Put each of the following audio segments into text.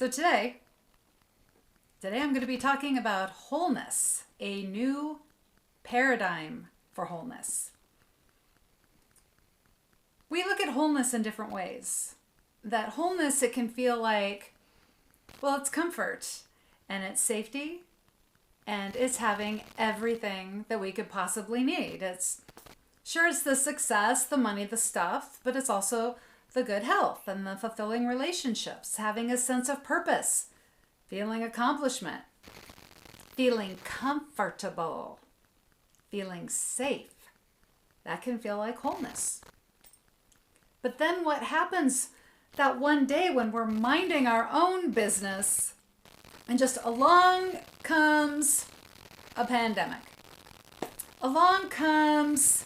So today I'm going to be talking about wholeness, a new paradigm for wholeness. We look at wholeness in different ways. That wholeness, it can feel like, well, it's comfort and it's safety and it's having everything that we could possibly need. It's the success, the money, the stuff, but it's also the good health and the fulfilling relationships, having a sense of purpose, feeling accomplishment, feeling comfortable, feeling safe. That can feel like wholeness. But then what happens that one day when we're minding our own business and just along comes a pandemic. Along comes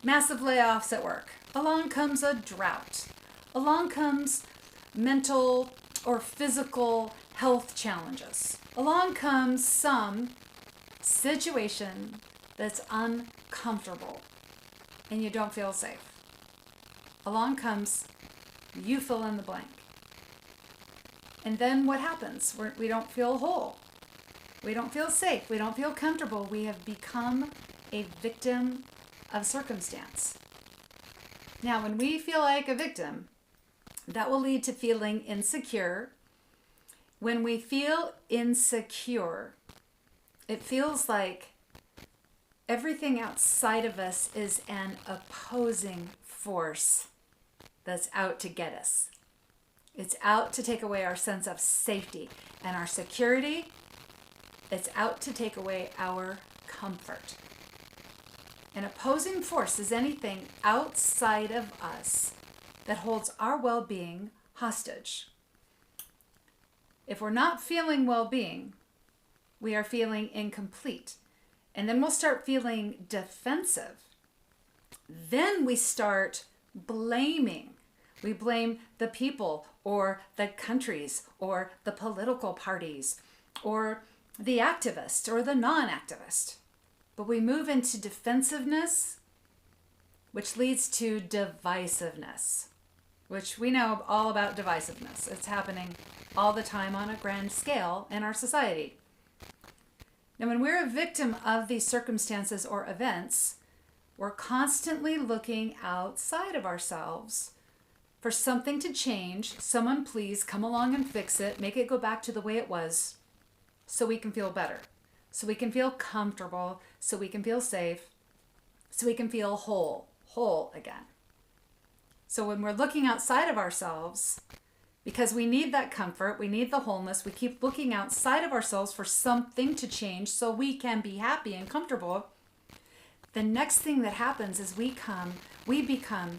massive layoffs at work. Along comes a drought. Along comes mental or physical health challenges. Along comes some situation that's uncomfortable and you don't feel safe. Along comes, you fill in the blank. And then what happens? We don't feel whole. We don't feel safe. We don't feel comfortable. We have become a victim of circumstance. Now, when we feel like a victim, that will lead to feeling insecure. When we feel insecure, it feels like everything outside of us is an opposing force that's out to get us. It's out to take away our sense of safety and our security. It's out to take away our comfort. An opposing force is anything outside of us that holds our well-being hostage. If we're not feeling well-being, we are feeling incomplete. And then we'll start feeling defensive. Then we start blaming. We blame the people or the countries or the political parties or the activist or the non-activist. But we move into defensiveness, which leads to divisiveness, which we know all about divisiveness. It's happening all the time on a grand scale in our society. Now, when we're a victim of these circumstances or events, we're constantly looking outside of ourselves for something to change. Someone please come along and fix it, make it go back to the way it was so we can feel better, so we can feel comfortable, so we can feel safe, so we can feel whole again. So when we're looking outside of ourselves, because we need that comfort, we need the wholeness, we keep looking outside of ourselves for something to change so we can be happy and comfortable. The next thing that happens is we become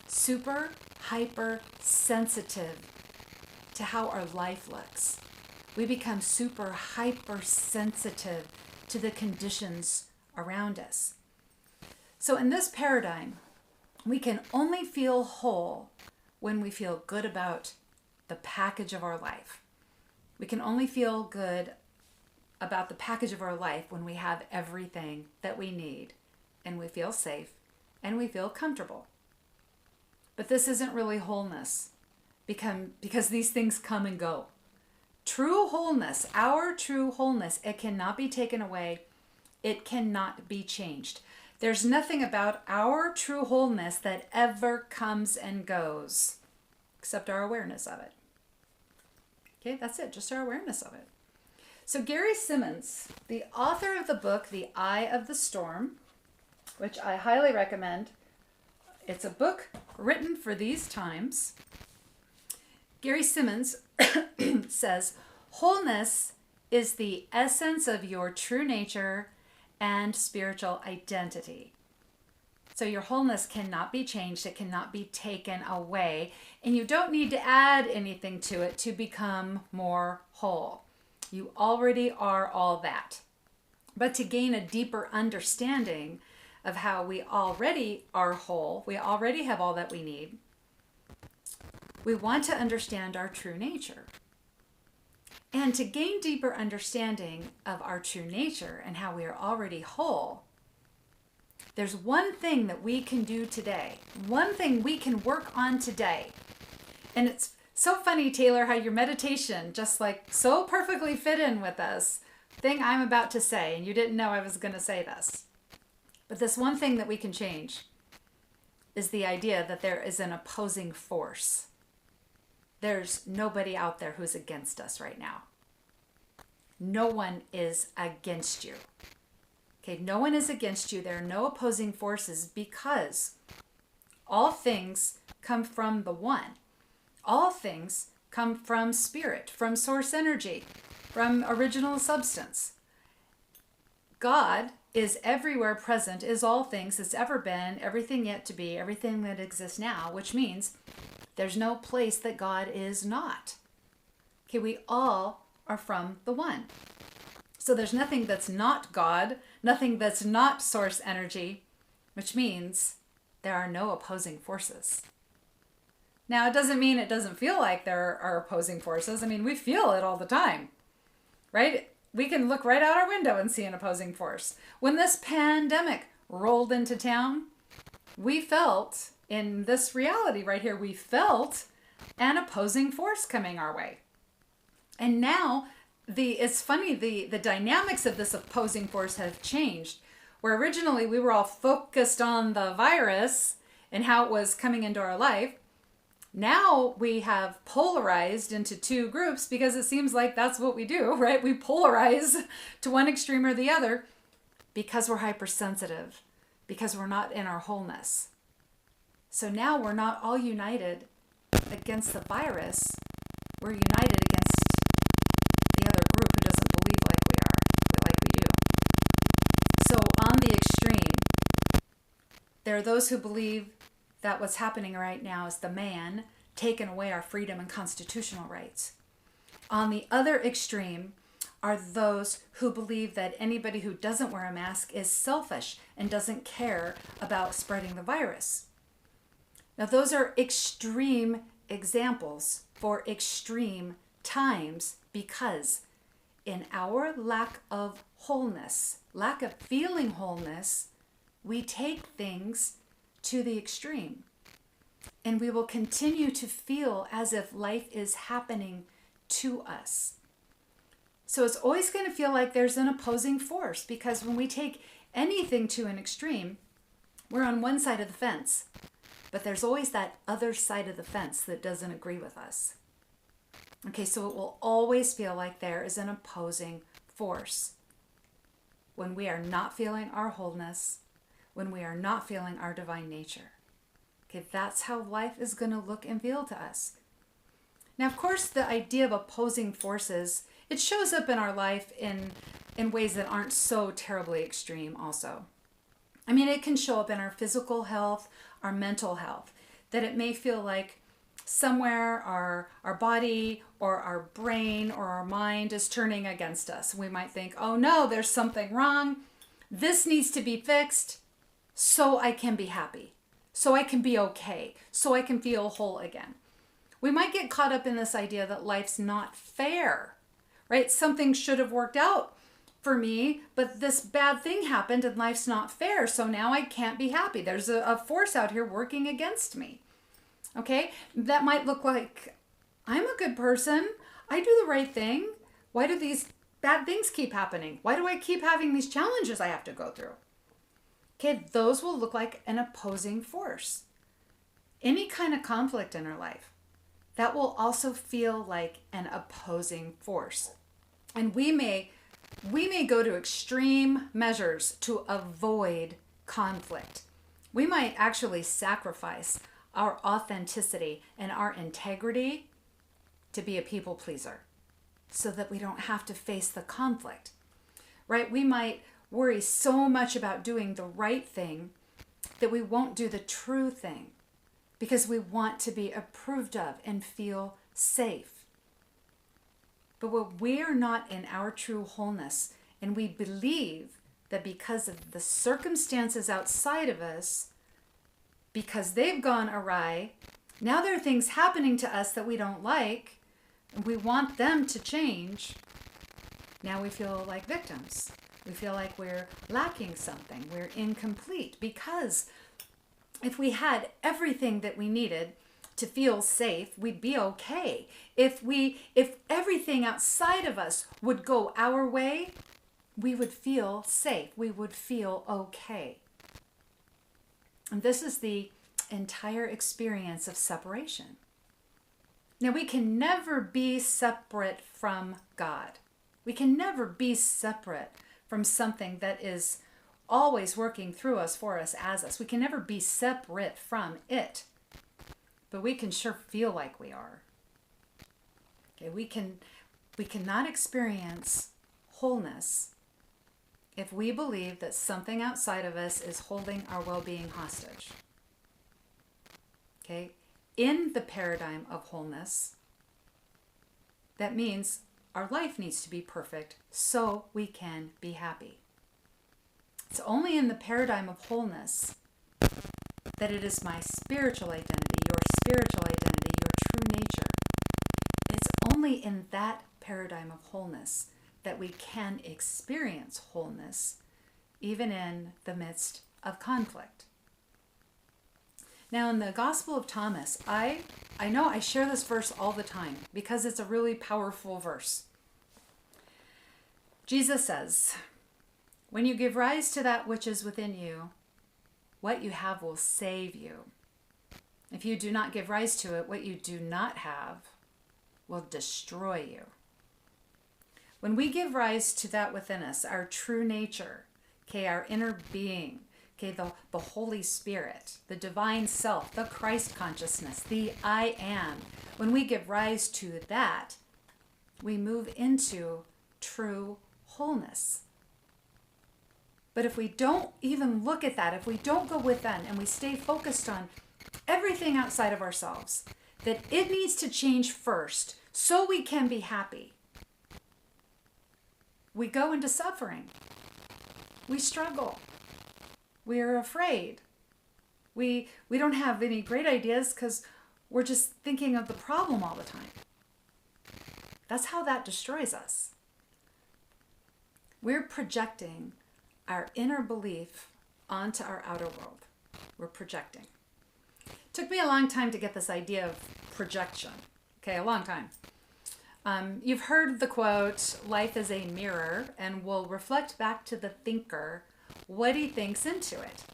super hyper sensitive to how our life looks. We become super hypersensitive to the conditions around us. So in this paradigm, we can only feel whole when we feel good about the package of our life. We can only feel good about the package of our life when we have everything that we need and we feel safe and we feel comfortable. But this isn't really wholeness because these things come and go. True wholeness, our true wholeness, it cannot be taken away. It cannot be changed. There's nothing about our true wholeness that ever comes and goes except our awareness of it. Okay, that's it, just our awareness of it. So Gary Simmons, the author of the book, The Eye of the Storm, which I highly recommend. It's a book written for these times. Gary Simmons says, wholeness is the essence of your true nature and spiritual identity. So your wholeness cannot be changed. It cannot be taken away. And you don't need to add anything to it to become more whole. You already are all that. But to gain a deeper understanding of how we already are whole, we already have all that we need, we want to understand our true nature. And to gain deeper understanding of our true nature and how we are already whole, there's one thing that we can do today, one thing we can work on today, and it's So funny, Taylor, how your meditation just like so perfectly fit in with this thing I'm about to say, and you didn't know I was going to say this. But this one thing that we can change is the idea that there is an opposing force. There's nobody out there who's against us right now. No one is against you. Okay, no one is against you. There are no opposing forces because all things come from the one. All things come from spirit, from source energy, from original substance. God is everywhere present, is all things that's ever been, everything yet to be, everything that exists now, which means there's no place that God is not. Okay, we all are from the one. So there's nothing that's not God, nothing that's not source energy, which means there are no opposing forces. Now, it doesn't mean it doesn't feel like there are opposing forces. I mean, we feel it all the time, right? We can look right out our window and see an opposing force. When this pandemic rolled into town, we felt, in this reality right here, we felt an opposing force coming our way. And now, it's funny, the dynamics of this opposing force have changed. Where originally we were all focused on the virus and how it was coming into our life, now we have polarized into two groups because it seems like that's what we do, right? We polarize to one extreme or the other because we're hypersensitive, because we're not in our wholeness. So now we're not all united against the virus. We're united against the other group who doesn't believe like we do. So on the extreme, there are those who believe that what's happening right now is the man taking away our freedom and constitutional rights. On the other extreme are those who believe that anybody who doesn't wear a mask is selfish and doesn't care about spreading the virus. Now, those are extreme examples for extreme times because in our lack of wholeness, lack of feeling wholeness, we take things to the extreme. And we will continue to feel as if life is happening to us. So it's always going to feel like there's an opposing force because when we take anything to an extreme, we're on one side of the fence. But there's always that other side of the fence that doesn't agree with us. Okay, so it will always feel like there is an opposing force. When we are not feeling our wholeness, when we are not feeling our divine nature. Okay, that's how life is going to look and feel to us. Now, of course, the idea of opposing forces, it shows up in our life in ways that aren't so terribly extreme also. I mean, it can show up in our physical health, our mental health, that it may feel like somewhere our body or our brain or our mind is turning against us. We might think, oh no, there's something wrong. This needs to be fixed so I can be happy, so I can be okay, so I can feel whole again. We might get caught up in this idea that life's not fair, right? Something should have worked out for me, but this bad thing happened and life's not fair, so now I can't be happy. There's a force out here working against me. Okay, that might look like I'm a good person. I do the right thing. Why do these bad things keep happening? Why do I keep having these challenges I have to go through? Okay, those will look like an opposing force. Any kind of conflict in our life, that will also feel like an opposing force. And we may go to extreme measures to avoid conflict. We might actually sacrifice our authenticity and our integrity to be a people pleaser so that we don't have to face the conflict, right? We might worry so much about doing the right thing that we won't do the true thing because we want to be approved of and feel safe. But when we are not in our true wholeness and we believe that because of the circumstances outside of us, because they've gone awry, now there are things happening to us that we don't like, and we want them to change. Now we feel like victims. We feel like we're lacking something. We're incomplete. Because if we had everything that we needed to feel safe, we'd be okay. If everything outside of us would go our way, we would feel safe. We would feel okay. And this is the entire experience of separation. Now, we can never be separate from God. We can never be separate from something that is always working through us, for us, as us. We can never be separate from it. But we can sure feel like we are. Okay, we cannot experience wholeness if we believe that something outside of us is holding our well-being hostage. Okay? In the paradigm of wholeness, that means our life needs to be perfect so we can be happy. It's only in the paradigm of wholeness that it is my spiritual identity, your spiritual identity, your true nature. It's only in that paradigm of wholeness that we can experience wholeness, even in the midst of conflict. Now, in the Gospel of Thomas, I know I share this verse all the time because it's a really powerful verse. Jesus says, "When you give rise to that which is within you, what you have will save you. If you do not give rise to it, what you do not have will destroy you." When we give rise to that within us, our true nature, okay, our inner being, okay, the Holy Spirit, the divine self, the Christ consciousness, the I am, when we give rise to that, we move into true wholeness. But if we don't even look at that, if we don't go within and we stay focused on everything outside of ourselves, that it needs to change first so we can be happy, we go into suffering. We struggle. We are afraid. We don't have any great ideas because we're just thinking of the problem all the time. That's how that destroys us. We're projecting our inner belief onto our outer world. We're projecting. It took me a long time to get this idea of projection. Okay, a long time. You've heard the quote, "Life is a mirror and will reflect back to the thinker what he thinks into it."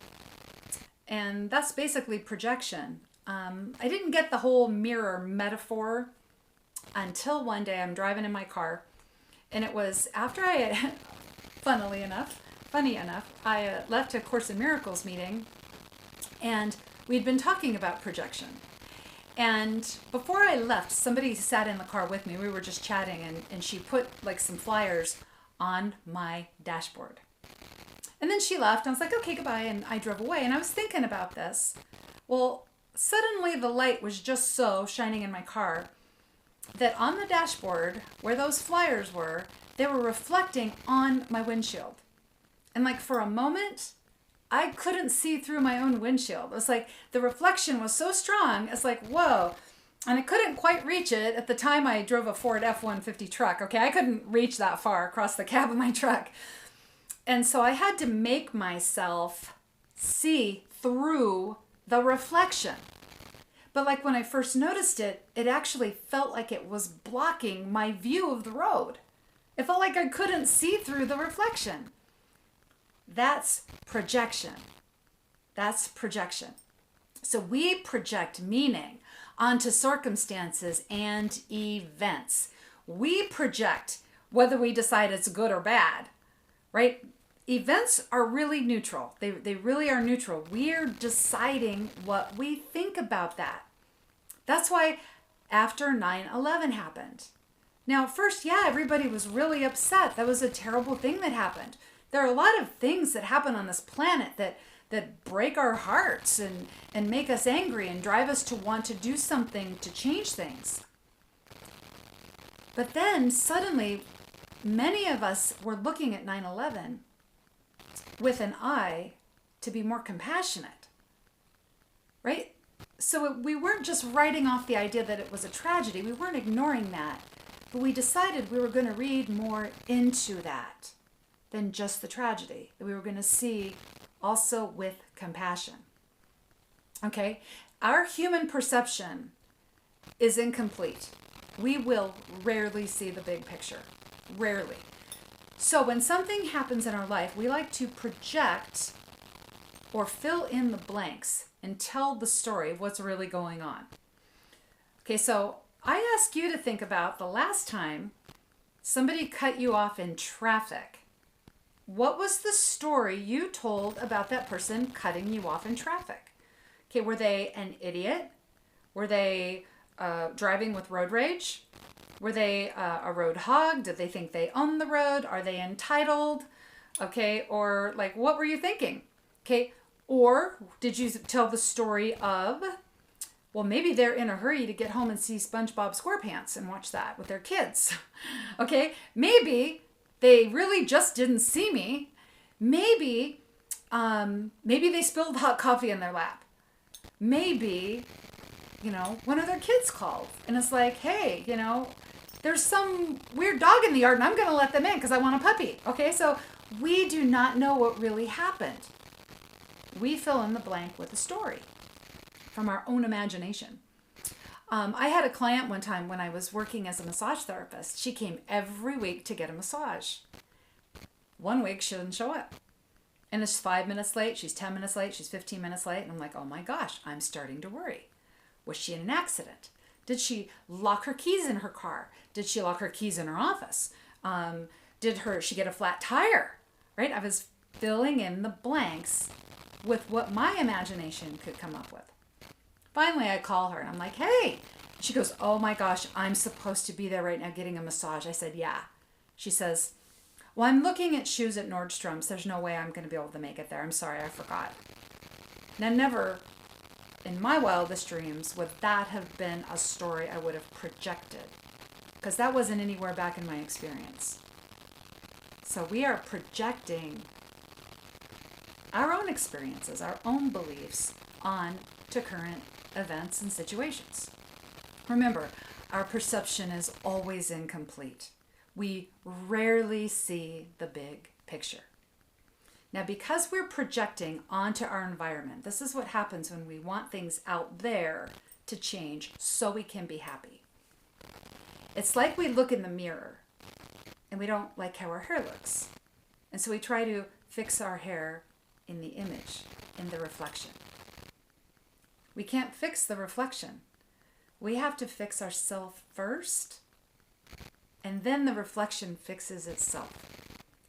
And that's basically projection. I didn't get the whole mirror metaphor until one day I'm driving in my car, and it was after I had, funny enough, I left a Course in Miracles meeting, and we'd been talking about projection. And before I left, somebody sat in the car with me. We were just chatting, and she put like some flyers on my dashboard. And then she left, and I was like, okay, goodbye, and I drove away. And I was thinking about this. Well, suddenly the light was just so shining in my car that on the dashboard, where those flyers were, they were reflecting on my windshield. And like for a moment, I couldn't see through my own windshield. It was like the reflection was so strong. It's like, whoa. And I couldn't quite reach it. At the time, I drove a Ford F-150 truck. Okay, I couldn't reach that far across the cab of my truck. And so I had to make myself see through the reflection. But like when I first noticed it, it actually felt like it was blocking my view of the road. It felt like I couldn't see through the reflection. That's projection. That's projection. So we project meaning onto circumstances and events. We project whether we decide it's good or bad, right? Events are really neutral. They really are neutral. We're deciding what we think about that. That's why after 9/11 happened. Now, at first, yeah, everybody was really upset. That was a terrible thing that happened. There are a lot of things that happen on this planet that break our hearts and make us angry and drive us to want to do something to change things. But then suddenly, many of us were looking at 9/11 with an eye to be more compassionate, right? So we weren't just writing off the idea that it was a tragedy. We weren't ignoring that, but we decided we were going to read more into that than just the tragedy, that we were going to see also with compassion. Okay? Our human perception is incomplete. We will rarely see the big picture. Rarely. So when something happens in our life, we like to project or fill in the blanks and tell the story of what's really going on. Okay, so I ask you to think about the last time somebody cut you off in traffic. What was the story you told about that person cutting you off in traffic? Okay, were they an idiot? Were they driving with road rage? Were they a road hog? Did they think they owned the road? Are they entitled? Okay, or like, what were you thinking? Okay, or did you tell the story of, well, maybe they're in a hurry to get home and see SpongeBob SquarePants and watch that with their kids. Okay, maybe they really just didn't see me. Maybe they spilled hot coffee in their lap. Maybe, one of their kids called and it's like, hey, there's some weird dog in the yard and I'm going to let them in because I want a puppy. Okay, so we do not know what really happened. We fill in the blank with a story from our own imagination. I had a client one time when I was working as a massage therapist. She came every week to get a massage. One week she didn't show up. And it's 5 minutes late, she's 10 minutes late, she's 15 minutes late. And I'm like, oh my gosh, I'm starting to worry. Was she in an accident? Did she lock her keys in her car? Did she lock her keys in her office? Did she get a flat tire? Right? I was filling in the blanks with what my imagination could come up with. Finally, I call her and I'm like, hey. She goes, oh my gosh, I'm supposed to be there right now getting a massage. I said, yeah. She says, well, I'm looking at shoes at Nordstrom's. There's no way I'm going to be able to make it there. I'm sorry, I forgot. Now, never in my wildest dreams would that have been a story I would have projected, because that wasn't anywhere back in my experience. So we are projecting our own experiences, our own beliefs on to current events and situations. Remember, our perception is always incomplete. We rarely see the big picture. Now, because we're projecting onto our environment, this is what happens when we want things out there to change so we can be happy. It's like we look in the mirror and we don't like how our hair looks. And so we try to fix our hair in the image, in the reflection. We can't fix the reflection. We have to fix ourselves first, and then the reflection fixes itself.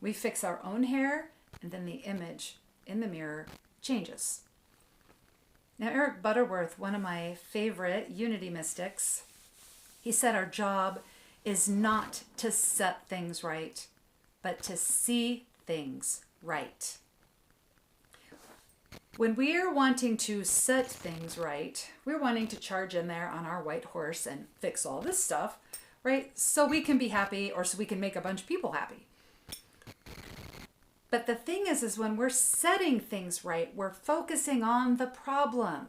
We fix our own hair, and then the image in the mirror changes. Now, Eric Butterworth, one of my favorite unity mystics, he said our job is not to set things right, but to see things right. When we are wanting to set things right, we're wanting to charge in there on our white horse and fix all this stuff, right? So we can be happy, or so we can make a bunch of people happy. But the thing is when we're setting things right, we're focusing on the problem.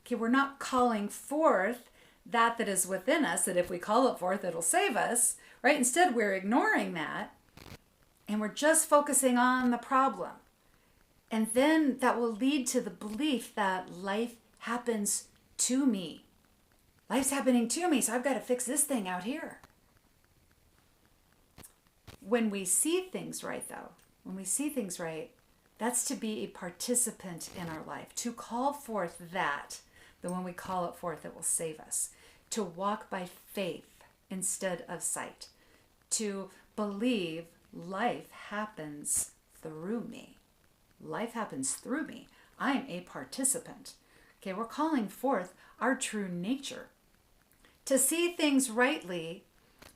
Okay, we're not calling forth that is within us, that if we call it forth, it'll save us, right? Instead, we're ignoring that, and we're just focusing on the problem. And then that will lead to the belief that life happens to me. Life's happening to me, so I've got to fix this thing out here. When we see things right, though, that's to be a participant in our life, to call forth that when we call it forth, it will save us. To walk by faith instead of sight. To believe life happens through me. Life happens through me. I'm a participant. Okay, we're calling forth our true nature. To see things rightly,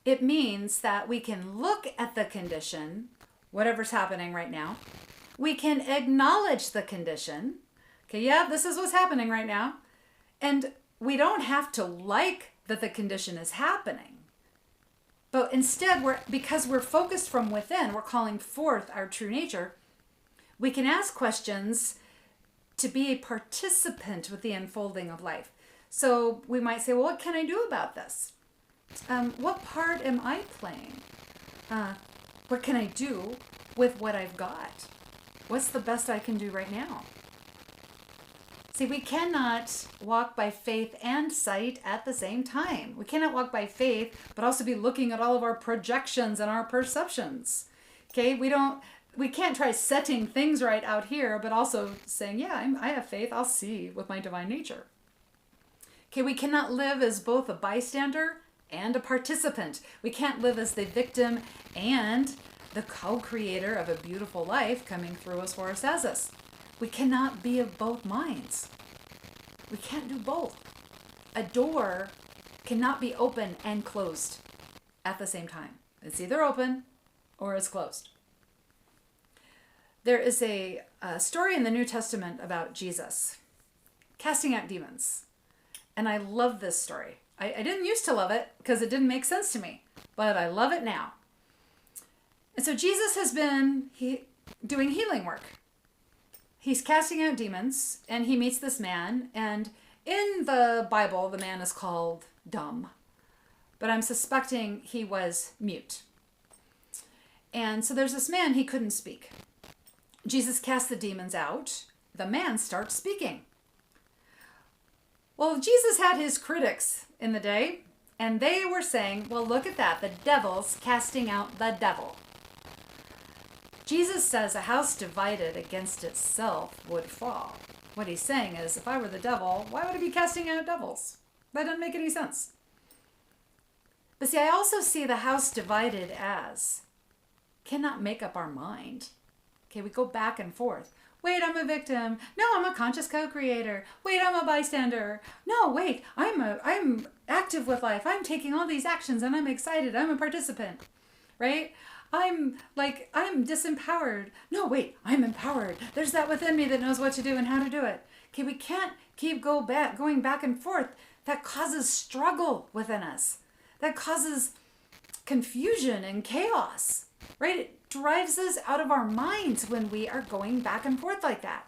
it means that we can look at the condition, whatever's happening right now. We can acknowledge the condition. Okay, yeah, this is what's happening right now. And we don't have to like that the condition is happening. But instead, because we're focused from within, we're calling forth our true nature. We can ask questions to be a participant with the unfolding of life. So we might say, well, what can I do about this? What part am I playing? What can I do with what I've got? What's the best I can do right now? See, we cannot walk by faith and sight at the same time. We cannot walk by faith, but also be looking at all of our projections and our perceptions. Okay, we can't try setting things right out here, but also saying, yeah, I have faith, I'll see with my divine nature. Okay, we cannot live as both a bystander and a participant. We can't live as the victim and the co-creator of a beautiful life coming through us for us as us. We cannot be of both minds. We can't do both. A door cannot be open and closed at the same time. It's either open or it's closed. There is a story in the New Testament about Jesus casting out demons. And I love this story. I didn't used to love it because it didn't make sense to me, but I love it now. And so Jesus has been doing healing work. He's casting out demons, and he meets this man, and in the Bible, the man is called dumb, but I'm suspecting he was mute. And so there's this man, he couldn't speak. Jesus casts the demons out. The man starts speaking. Well, Jesus had his critics in the day, and they were saying, well, look at that, the devil's casting out the devil. Jesus says a house divided against itself would fall. What he's saying is, if I were the devil, why would I be casting out devils? That doesn't make any sense. But see, I also see the house divided as cannot make up our mind. Okay, we go back and forth. Wait, I'm a victim. No, I'm a conscious co-creator. Wait, I'm a bystander. No, wait, I'm active with life. I'm taking all these actions and I'm excited. I'm a participant, right? I'm disempowered. No, wait, I'm empowered. There's that within me that knows what to do and how to do it. Okay, we can't keep going back and forth. That causes struggle within us. That causes confusion and chaos, right? It drives us out of our minds when we are going back and forth like that.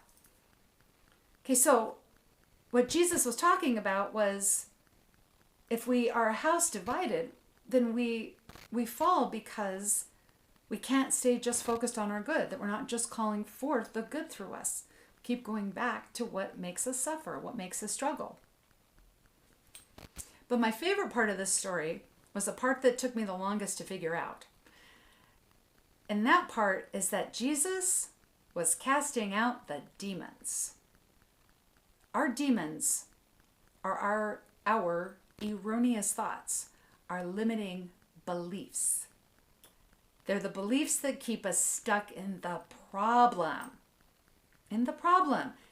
Okay, so what Jesus was talking about was if we are a house divided, then we fall because we can't stay just focused on our good, that we're not just calling forth the good through us. Keep going back to what makes us suffer, what makes us struggle. But my favorite part of this story was the part that took me the longest to figure out. And that part is that Jesus was casting out the demons. Our demons are our erroneous thoughts, our limiting beliefs. They're the beliefs that keep us stuck in the problem.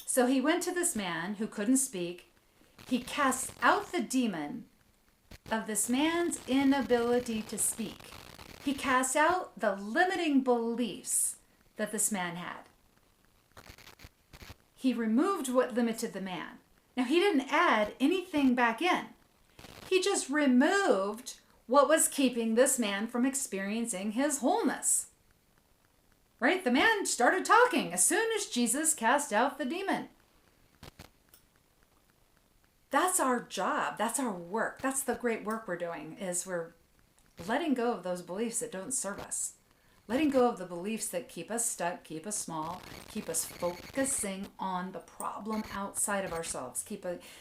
So he went to this man who couldn't speak. He cast out the demon of this man's inability to speak. He cast out the limiting beliefs that this man had. He removed what limited the man. Now, he didn't add anything back in. He just removed what was keeping this man from experiencing his wholeness. Right? The man started talking as soon as Jesus cast out the demon. That's our job. That's our work. That's the great work we're doing, is we're letting go of those beliefs that don't serve us. Letting go of the beliefs that keep us stuck, keep us small, keep us focusing on the problem outside of ourselves.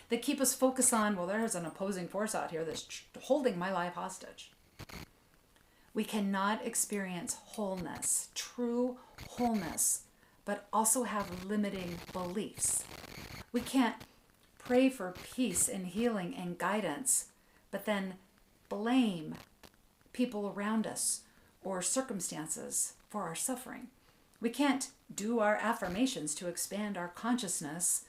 That keep us focused on, well, there's an opposing force out here that's holding my life hostage. We cannot experience wholeness, true wholeness, but also have limiting beliefs. We can't pray for peace and healing and guidance, but then blame people around us or circumstances for our suffering. We can't do our affirmations to expand our consciousness,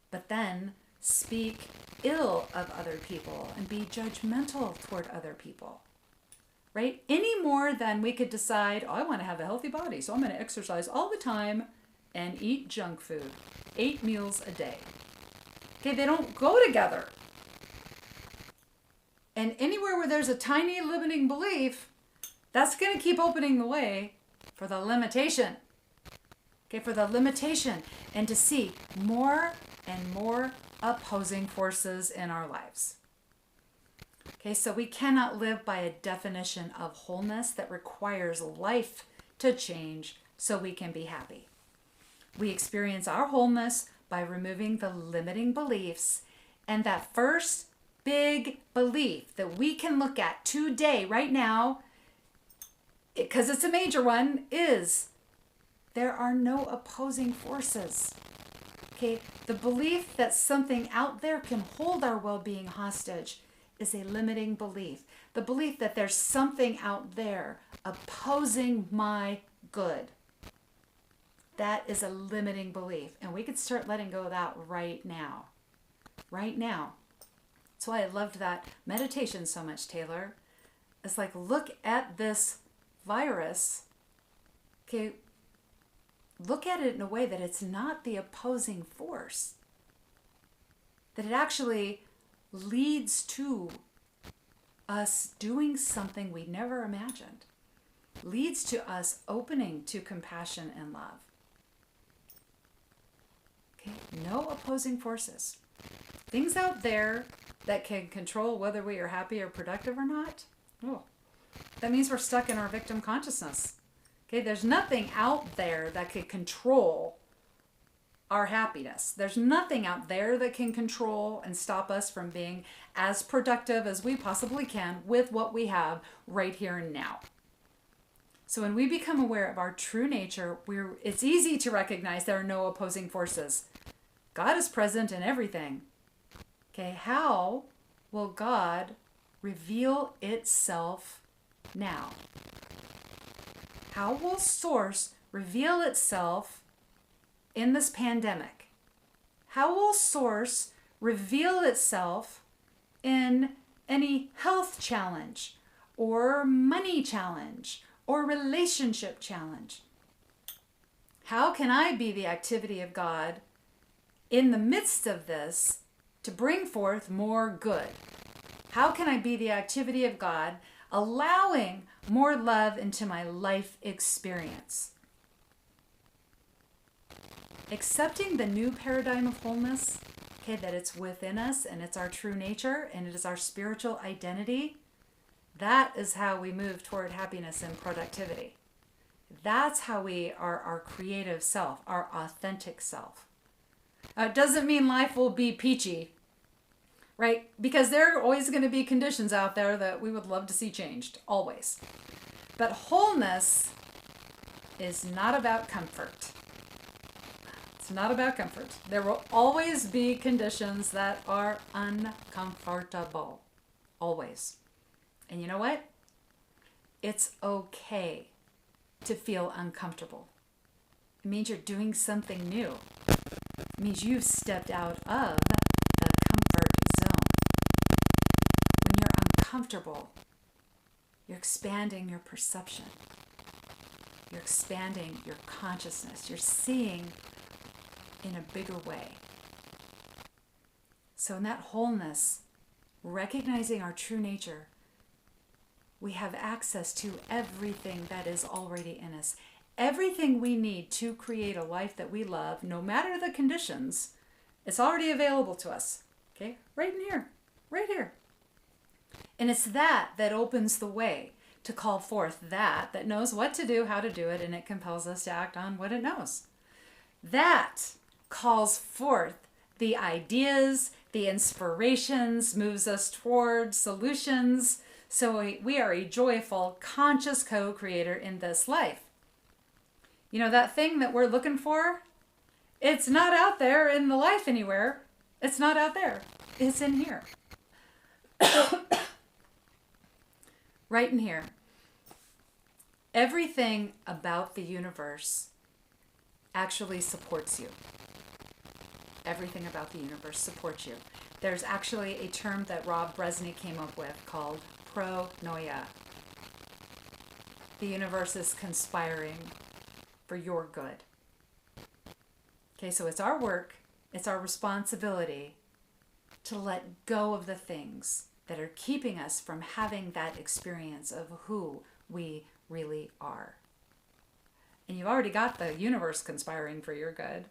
but then speak ill of other people and be judgmental toward other people, right? Any more than we could decide, oh, I want to have a healthy body, so I'm going to exercise all the time and eat junk food, 8 meals a day. Okay, they don't go together. And anywhere where there's a tiny limiting belief, that's going to keep opening the way for the limitation. Okay, for the limitation, and to see more and more opposing forces in our lives. Okay, so we cannot live by a definition of wholeness that requires life to change so we can be happy. We experience our wholeness by removing the limiting beliefs. And that first big belief that we can look at today, right now, because it's a major one, is there are no opposing forces. Okay, the belief that something out there can hold our well-being hostage is a limiting belief. The belief that there's something out there opposing my good. That is a limiting belief. And we could start letting go of that right now. Right now. That's why I loved that meditation so much, Taylor. It's like, look at this virus. Okay, look at it in a way that it's not the opposing force. That it actually leads to us doing something we never imagined. Leads to us opening to compassion and love. Okay, no opposing forces. Things out there that can control whether we are happy or productive or not. Oh, that means we're stuck in our victim consciousness. Okay, there's nothing out there that can control our happiness. There's nothing out there that can control and stop us from being as productive as we possibly can with what we have right here and now. So when we become aware of our true nature, it's easy to recognize there are no opposing forces. God is present in everything. Okay, how will God reveal itself now? How will Source reveal itself in this pandemic? How will Source reveal itself in any health challenge or money challenge or relationship challenge? How can I be the activity of God in the midst of this to bring forth more good? How can I be the activity of God allowing more love into my life experience? Accepting the new paradigm of wholeness, okay, that it's within us and it's our true nature and it is our spiritual identity, that is how we move toward happiness and productivity. That's how we are our creative self, our authentic self. It doesn't mean life will be peachy, right? Because there are always going to be conditions out there that we would love to see changed, always. But wholeness is not about comfort. It's not about comfort. There will always be conditions that are uncomfortable. Always. And you know what? It's okay to feel uncomfortable. It means you're doing something new. It means you've stepped out of the comfort zone. When you're uncomfortable, you're expanding your perception. You're expanding your consciousness. You're seeing in a bigger way. So in that wholeness, recognizing our true nature, we have access to everything that is already in us. Everything we need to create a life that we love, no matter the conditions, it's already available to us. Okay? Right in here. Right here. And it's that opens the way to call forth that knows what to do, how to do it, and it compels us to act on what it knows. That calls forth the ideas, the inspirations, moves us toward solutions. So we are a joyful, conscious co-creator in this life. You know, that thing that we're looking for, it's not out there in the life anywhere. It's not out there. It's in here. Right in here. Everything about the universe actually supports you. Everything about the universe supports you. There's actually a term that Rob Bresney came up with called pronoia. The universe is conspiring for your good. Okay, so it's our work, it's our responsibility to let go of the things that are keeping us from having that experience of who we really are. And you've already got the universe conspiring for your good,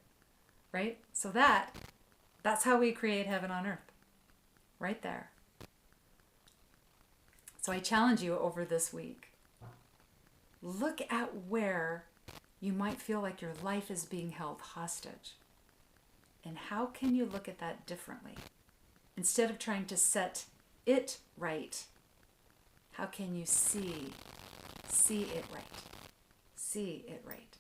right? So that's how we create heaven on earth, right there. So I challenge you over this week. Look at where you might feel like your life is being held hostage And how can you look at that differently? Instead of trying to set it right, how can you see it right? See it right.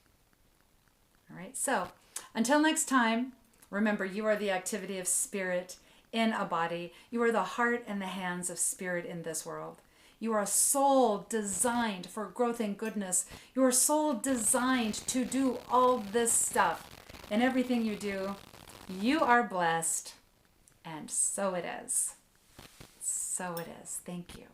All right, so until next time, remember you are the activity of spirit in a body. You are the heart and the hands of spirit in this world. You are a soul designed for growth and goodness. You are a soul designed to do all this stuff. And everything you do, you are blessed. And so it is. So it is. Thank you.